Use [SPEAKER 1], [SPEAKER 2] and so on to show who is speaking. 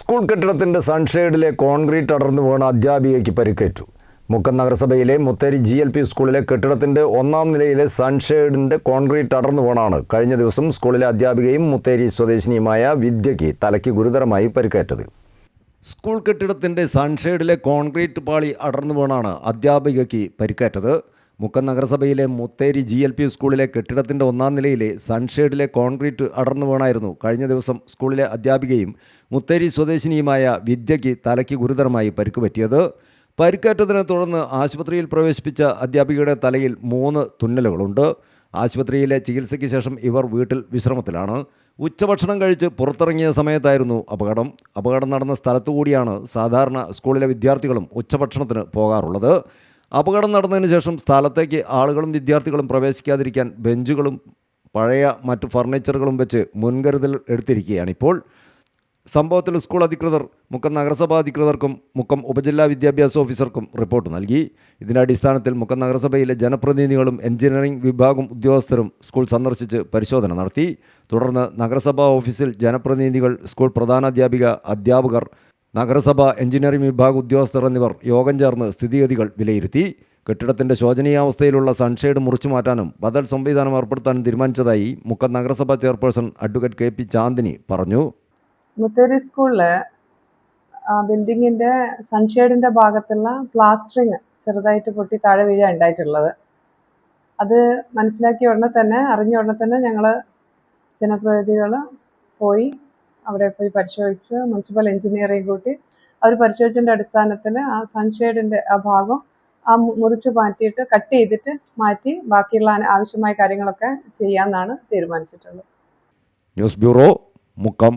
[SPEAKER 1] School കെട്ടിടത്തിന്റെ സൺഷെയ്ഡിലെ concrete അടർന്നു വീണ അധ്യാപികയ്ക്ക് പരിക്കേറ്റു. മുക്കം നഗരസഭയിലെ മുത്തേരി GLP സ്കൂളിലെ കെട്ടിടത്തിന്റെ 1-ാം നിലയിലെ സൺഷെയ്ഡിന്റെ കോൺക്രീറ്റ് അടർന്നു വീണാണ് കഴിഞ്ഞ ദിവസം സ്കൂളിലെ അധ്യാപികയും മുത്തേരി സ്വദേശിനിയുമായ വിദ്യയ്ക്ക് തലയ്ക്ക് ഗുരുതരമായി പരിക്കേറ്റത്. സ്കൂൾ കെട്ടിടത്തിന്റെ സൺഷെയ്ഡിലെ കോൺക്രീറ്റ് പാളി അടർന്നു വീണാണ് അധ്യാപികയ്ക്ക് പരിക്കേറ്റത്. മുക്കം നഗരസഭയിലെ മുത്തേരി GLP സ്കൂളിലെ കെട്ടിടത്തിന്റെ 1-ാം നിലയിലെ സൺഷെയ്ഡിലെ കോൺക്രീറ്റ് അടർന്നു വീണായിരുന്നു കഴിഞ്ഞ ദിവസം സ്കൂളിലെ അധ്യാപികയും മുത്തേരി സ്വദേശിനിയുമായ വിദ്യയ്ക്ക് തലയ്ക്ക് ഗുരുതരമായി പരിക്ക് പറ്റിയത്. പരിക്കേറ്റതിനെ തുടർന്ന് ആശുപത്രിയിൽ പ്രവേശിപ്പിച്ച അധ്യാപികയുടെ തലയിൽ 3 തുന്നലുകളുണ്ട്. ആശുപത്രിയിലെ ചികിത്സയ്ക്ക് ശേഷം ഇവർ വീട്ടിൽ വിശ്രമത്തിലാണ്. ഉച്ചഭക്ഷണം കഴിച്ച് പുറത്തിറങ്ങിയ സമയത്തായിരുന്നു അപകടം നടന്ന സ്ഥലത്തുകൂടിയാണ് സാധാരണ സ്കൂളിലെ വിദ്യാർത്ഥികളും ഉച്ചഭക്ഷണത്തിന് പോകാറുള്ളത്. അപകടം നടന്നതിന് ശേഷം സ്ഥലത്തേക്ക് ആളുകളും വിദ്യാർത്ഥികളും പ്രവേശിക്കാതിരിക്കാൻ ബെഞ്ചുകളും പഴയ മറ്റു ഫർണിച്ചറുകളും വെച്ച് മുൻകരുതൽ എടുത്തിരിക്കുകയാണിപ്പോൾ. സംഭവത്തിൽ സ്കൂൾ അധികൃതർ മുക്കം നഗരസഭാ അധികൃതർക്കും മുക്കം ഉപജില്ലാ വിദ്യാഭ്യാസ ഓഫീസർക്കും റിപ്പോർട്ട് നൽകി. ഇതിൻ്റെ അടിസ്ഥാനത്തിൽ മുക്കം നഗരസഭയിലെ ജനപ്രതിനിധികളും എഞ്ചിനീയറിംഗ് വിഭാഗം ഉദ്യോഗസ്ഥരും സ്കൂൾ സന്ദർശിച്ച് പരിശോധന നടത്തി. തുടർന്ന് നഗരസഭാ ഓഫീസിൽ ജനപ്രതിനിധികൾ, സ്കൂൾ പ്രധാനാധ്യാപിക, അധ്യാപകർ, നഗരസഭ എഞ്ചിനീയറിംഗ് വിഭാഗ ഉദ്യോഗസ്ഥർ എന്നിവർ യോഗം ചേർന്ന് സ്ഥിതിഗതികൾ വിലയിരുത്തി. കെട്ടിടത്തിൻ്റെ ശോചനീയാവസ്ഥയിലുള്ള സൺഷെയ്ഡ് മുറിച്ചു മാറ്റാനും ബദൽ സംവിധാനം ഏർപ്പെടുത്താനും തീരുമാനിച്ചതായി മുക്കം നഗരസഭാ ചെയർപേഴ്സൺ അഡ്വക്കേറ്റ് KP ചാന്ദിനി പറഞ്ഞു.
[SPEAKER 2] മുത്തേരി സ്കൂളില് ബിൽഡിങ്ങിന്റെ സൺഷെയ്ഡിന്റെ ഭാഗത്തുള്ള പ്ലാസ്റ്ററിങ് ചെറുതായിട്ട് പൊട്ടി താഴെ വീഴ ഉണ്ടായിട്ടുള്ളത്. അത് അറിഞ്ഞ ഉടനെ തന്നെ ഞങ്ങൾ ജനപ്രതിനിധികൾ പോയി അവിടെ പോയി പരിശോധിച്ച് മുനിസിപ്പൽ എഞ്ചിനീയറിംഗ് കൂട്ടി അവർ പരിശോധിച്ചതിൻ്റെ അടിസ്ഥാനത്തിൽ ആ സൺഷെയ്ഡിന്റെ ആ ഭാഗം മുറിച്ച് മാറ്റിയിട്ട് കട്ട് ചെയ്തിട്ട് മാറ്റി ബാക്കിയുള്ള ആവശ്യമായ കാര്യങ്ങളൊക്കെ ചെയ്യാമെന്നാണ് തീരുമാനിച്ചിട്ടുള്ളത്.
[SPEAKER 1] News bureau, Mukkam.